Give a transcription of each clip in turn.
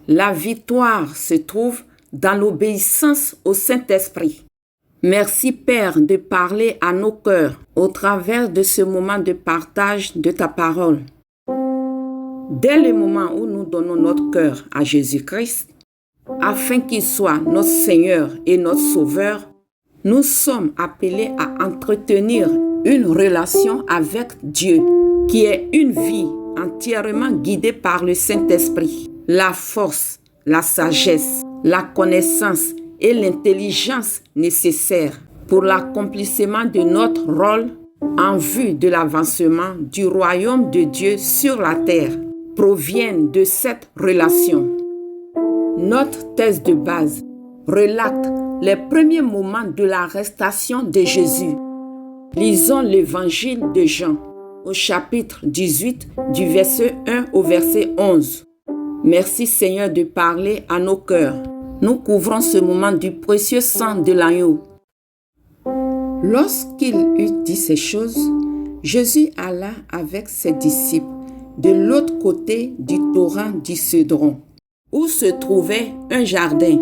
La victoire se trouve dans l'obéissance au Saint-Esprit. Merci Père de parler à nos cœurs au travers de ce moment de partage de ta parole. Dès le moment où nous donnons notre cœur à Jésus-Christ, afin qu'il soit notre Seigneur et notre Sauveur, nous sommes appelés à entretenir une relation avec Dieu, qui est une vie entièrement guidée par le Saint-Esprit. La force, la sagesse, la connaissance et l'intelligence nécessaires pour l'accomplissement de notre rôle en vue de l'avancement du royaume de Dieu sur la terre proviennent de cette relation. Notre thèse de base relate les premiers moments de l'arrestation de Jésus. Lisons l'évangile de Jean au chapitre 18 du verset 1 au verset 11. Merci Seigneur de parler à nos cœurs. Nous couvrons ce moment du précieux sang de l'agneau. Lorsqu'il eut dit ces choses, Jésus alla avec ses disciples de l'autre côté du torrent du Cédron, où se trouvait un jardin,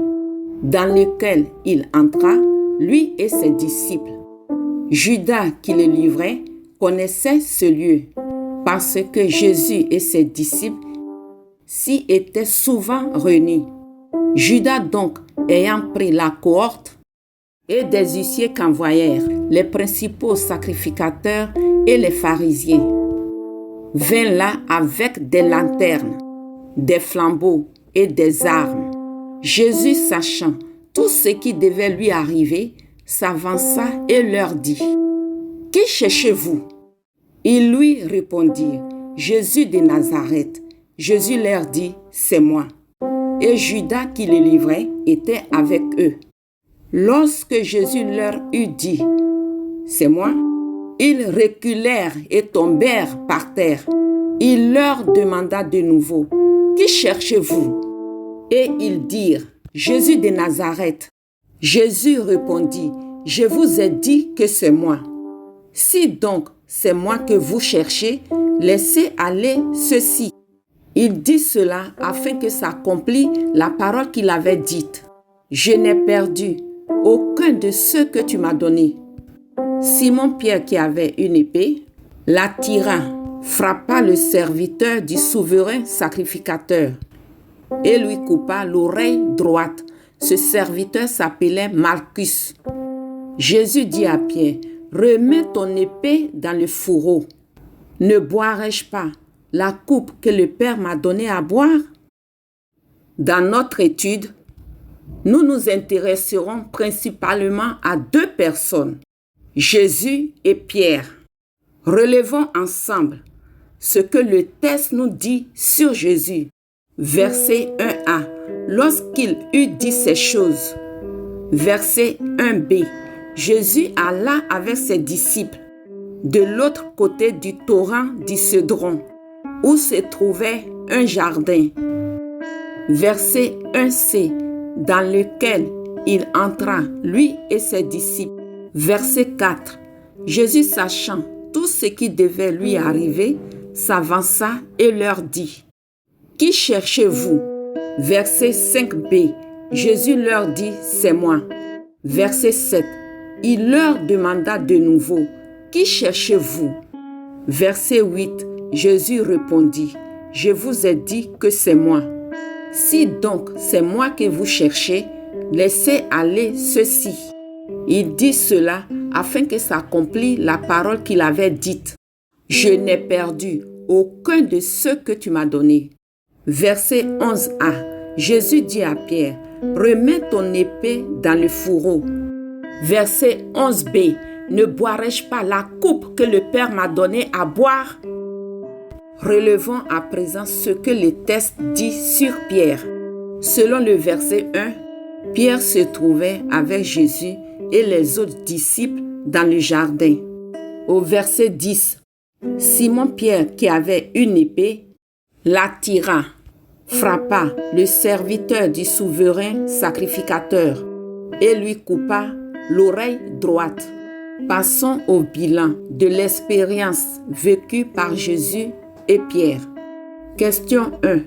dans lequel il entra, lui et ses disciples. Judas, qui le livrait, connaissait ce lieu, parce que Jésus et ses disciples s'y étaient souvent réunis. Judas donc, ayant pris la cohorte et des huissiers qu'envoyèrent les principaux sacrificateurs et les pharisiens, vint là avec des lanternes, des flambeaux et des armes. Jésus, sachant tout ce qui devait lui arriver, s'avança et leur dit : « Qui cherchez-vous » Ils lui répondirent : « Jésus de Nazareth. » Jésus leur dit : « C'est moi. » Et Judas qui le livrait était avec eux. Lorsque Jésus leur eut dit : « C'est moi », ils reculèrent et tombèrent par terre. Il leur demanda de nouveau : « Qui cherchez-vous » Et ils dirent : « Jésus de Nazareth. » Jésus répondit : « Je vous ai dit que c'est moi. Si donc c'est moi que vous cherchez, laissez aller ceci. » Il dit cela afin que s'accomplisse la parole qu'il avait dite. « Je n'ai perdu aucun de ceux que tu m'as donnés. » Simon-Pierre, qui avait une épée, la tira, frappa le serviteur du souverain sacrificateur et lui coupa l'oreille droite. Ce serviteur s'appelait Malchus. Jésus dit à Pierre : « Remets ton épée dans le fourreau. Ne boirai-je pas la coupe que le Père m'a donnée à boire ?» Dans notre étude, nous nous intéresserons principalement à deux personnes, Jésus et Pierre. Relevons ensemble ce que le texte nous dit sur Jésus. Verset 1a. Lorsqu'il eut dit ces choses. Verset 1b. Jésus alla avec ses disciples de l'autre côté du torrent du Cédron, où se trouvait un jardin. Verset 1c. Dans lequel il entra, lui et ses disciples. Verset 4. Jésus, sachant tout ce qui devait lui arriver, s'avança et leur dit : « Qui cherchez-vous » Verset 5b. Jésus leur dit : « C'est moi. » Verset 7. Il leur demanda de nouveau : « Qui cherchez-vous » Verset 8. Jésus répondit : « Je vous ai dit que c'est moi. Si donc c'est moi que vous cherchez, laissez aller ceci. » Il dit cela afin que s'accomplisse la parole qu'il avait dite. « Je n'ai perdu aucun de ceux que tu m'as donnés. » Verset 11a. Jésus dit à Pierre : « Remets ton épée dans le fourreau. » Verset 11b. Ne boirai-je pas la coupe que le Père m'a donnée à boire ? Relevons à présent ce que le texte dit sur Pierre. Selon le verset 1, Pierre se trouvait avec Jésus et les autres disciples dans le jardin. Au verset 10, Simon-Pierre, qui avait une épée, la tira, frappa le serviteur du souverain sacrificateur et lui coupa l'oreille droite. Passons au bilan de l'expérience vécue par Jésus et Pierre. Question 1.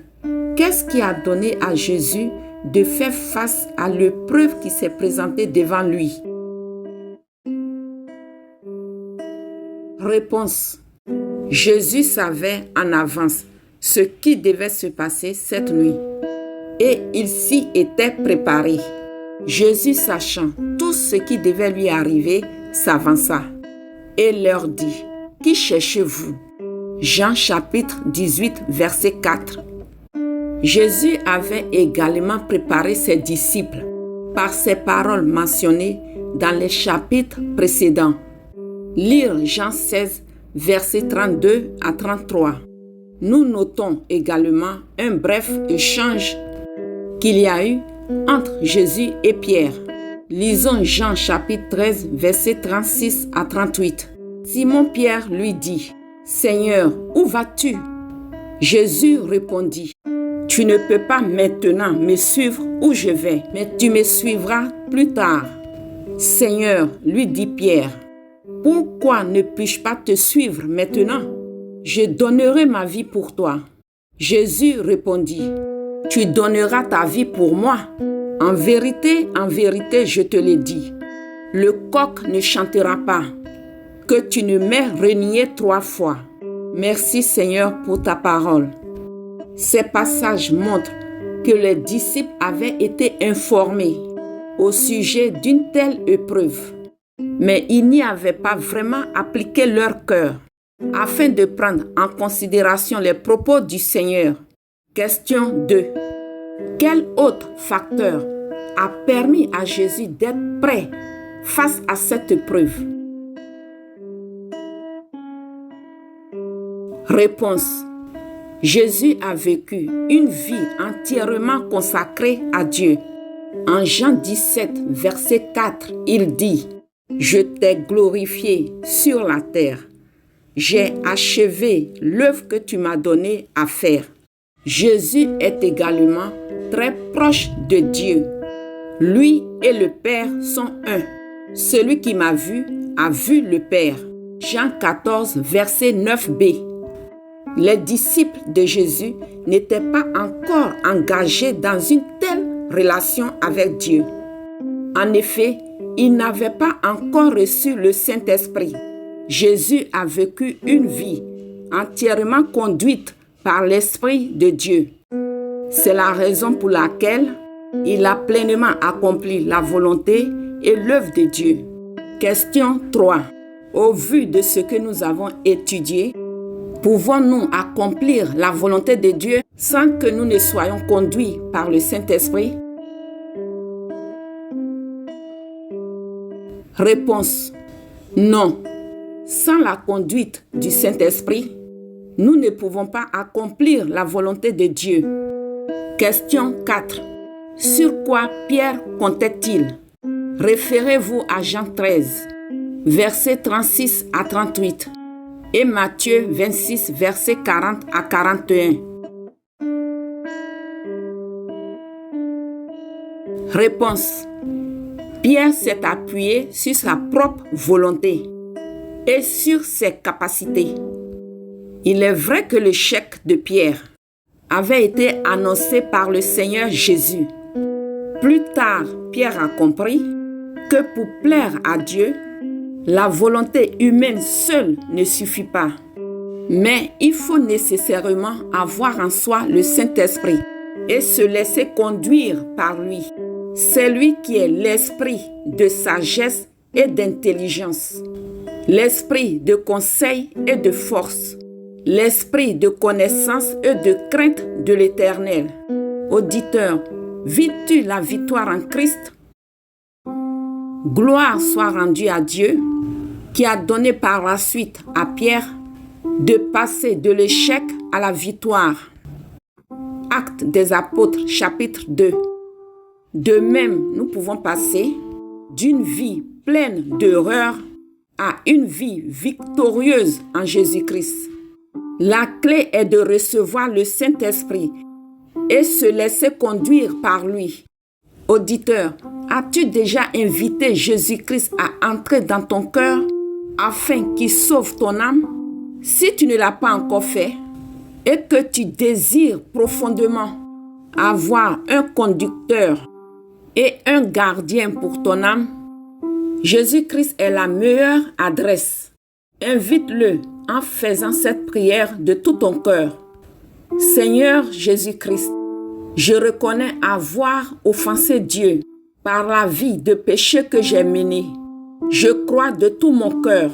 Qu'est-ce qui a donné à Jésus de faire face à l'épreuve qui s'est présentée devant lui? Réponse. Jésus savait en avance ce qui devait se passer cette nuit et il s'y était préparé. Jésus, sachant tout ce qui devait lui arriver, s'avança et leur dit: Qui cherchez-vous? Jean chapitre 18, verset 4. Jésus avait également préparé ses disciples par ces paroles mentionnées dans les chapitres précédents. Lire Jean 16, versets 32 à 33. Nous notons également un bref échange qu'il y a eu entre Jésus et Pierre. Lisons Jean chapitre 13, versets 36 à 38. Simon-Pierre lui dit: Seigneur, où vas-tu? Jésus répondit: Tu ne peux pas maintenant me suivre où je vais, mais tu me suivras plus tard. Seigneur, lui dit Pierre, pourquoi ne puis-je pas te suivre maintenant? Je donnerai ma vie pour toi. Jésus répondit: Tu donneras ta vie pour moi. En vérité, je te le dis, le coq ne chantera pas que tu ne m'aies renié 3 fois. Merci Seigneur pour ta parole. Ces passages montrent que les disciples avaient été informés au sujet d'une telle épreuve, mais ils n'y avaient pas vraiment appliqué leur cœur afin de prendre en considération les propos du Seigneur. Question 2. Quel autre facteur a permis à Jésus d'être prêt face à cette épreuve? Réponse. Jésus a vécu une vie entièrement consacrée à Dieu. En Jean 17, verset 4, il dit: Je t'ai glorifié sur la terre. J'ai achevé l'œuvre que tu m'as donné à faire. Jésus est également très proche de Dieu. Lui et le Père sont un. Celui qui m'a vu a vu le Père. Jean 14, verset 9b. Les disciples de Jésus n'étaient pas encore engagés dans une telle relation avec Dieu. En effet, ils n'avaient pas encore reçu le Saint-Esprit. Jésus a vécu une vie entièrement conduite par l'Esprit de Dieu. C'est la raison pour laquelle il a pleinement accompli la volonté et l'œuvre de Dieu. Question 3. Au vu de ce que nous avons étudié, pouvons-nous accomplir la volonté de Dieu sans que nous ne soyons conduits par le Saint-Esprit? Réponse. Non. Sans la conduite du Saint-Esprit, nous ne pouvons pas accomplir la volonté de Dieu. Question 4. Sur quoi Pierre comptait-il? Référez-vous à Jean 13, versets 36 à 38 et Matthieu 26, versets 40 à 41. Réponse. Pierre s'est appuyé sur sa propre volonté et sur ses capacités. Il est vrai que l'échec de Pierre avait été annoncé par le Seigneur Jésus. Plus tard, Pierre a compris que pour plaire à Dieu, la volonté humaine seule ne suffit pas. Mais il faut nécessairement avoir en soi le Saint-Esprit et se laisser conduire par lui. C'est lui qui est l'esprit de sagesse et d'intelligence, l'esprit de conseil et de force, l'esprit de connaissance et de crainte de l'Éternel. Auditeur, vis-tu la victoire en Christ? Gloire soit rendue à Dieu qui a donné par la suite à Pierre de passer de l'échec à la victoire. Actes des Apôtres, chapitre 2. De même, nous pouvons passer d'une vie pleine d'erreurs à une vie victorieuse en Jésus-Christ. La clé est de recevoir le Saint-Esprit et se laisser conduire par lui. Auditeur, as-tu déjà invité Jésus-Christ à entrer dans ton cœur afin qu'il sauve ton âme? Si tu ne l'as pas encore fait et que tu désires profondément avoir un conducteur et un gardien pour ton âme, Jésus-Christ est la meilleure adresse. Invite-le en faisant cette prière de tout ton cœur. Seigneur Jésus-Christ, je reconnais avoir offensé Dieu par la vie de péché que j'ai menée. Je crois de tout mon cœur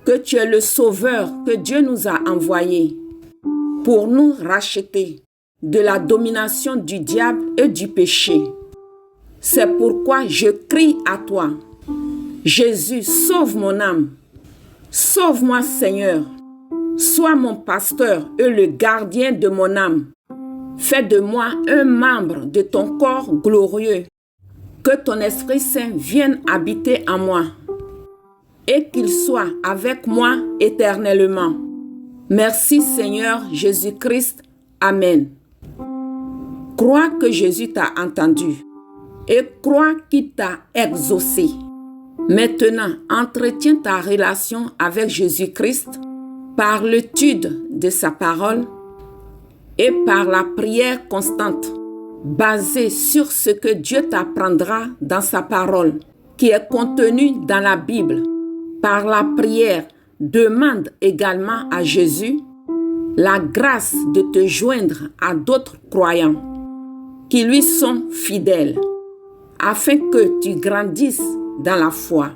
que tu es le Sauveur que Dieu nous a envoyé pour nous racheter de la domination du diable et du péché. C'est pourquoi je crie à toi. Jésus, sauve mon âme. Sauve-moi, Seigneur. Sois mon pasteur et le gardien de mon âme. Fais de moi un membre de ton corps glorieux. Que ton Esprit Saint vienne habiter en moi et qu'il soit avec moi éternellement. Merci, Seigneur Jésus-Christ. Amen. Crois que Jésus t'a entendu et crois qu'il t'a exaucé. Maintenant, entretiens ta relation avec Jésus-Christ par l'étude de sa parole et par la prière constante, basée sur ce que Dieu t'apprendra dans sa parole, qui est contenue dans la Bible. Par la prière, demande également à Jésus la grâce de te joindre à d'autres croyants qui lui sont fidèles, afin que tu grandisses dans la foi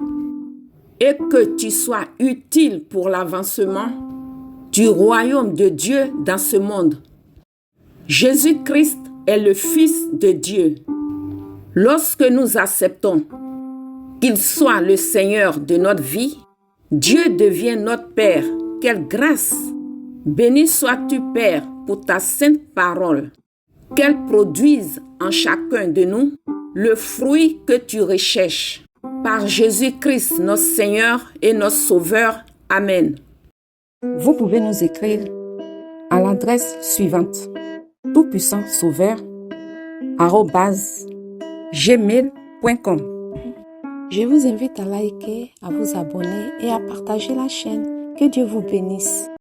et que tu sois utile pour l'avancement du royaume de Dieu dans ce monde. Jésus-Christ est le Fils de Dieu. Lorsque nous acceptons qu'il soit le Seigneur de notre vie, Dieu devient notre Père. Quelle grâce! Béni sois-tu, Père, pour ta sainte parole, qu'elle produise en chacun de nous le fruit que tu recherches. Par Jésus-Christ, notre Seigneur et notre Sauveur. Amen. Vous pouvez nous écrire à l'adresse suivante: tout-puissant sauveur @gmail.com. Je vous invite à liker, à vous abonner et à partager la chaîne. Que Dieu vous bénisse.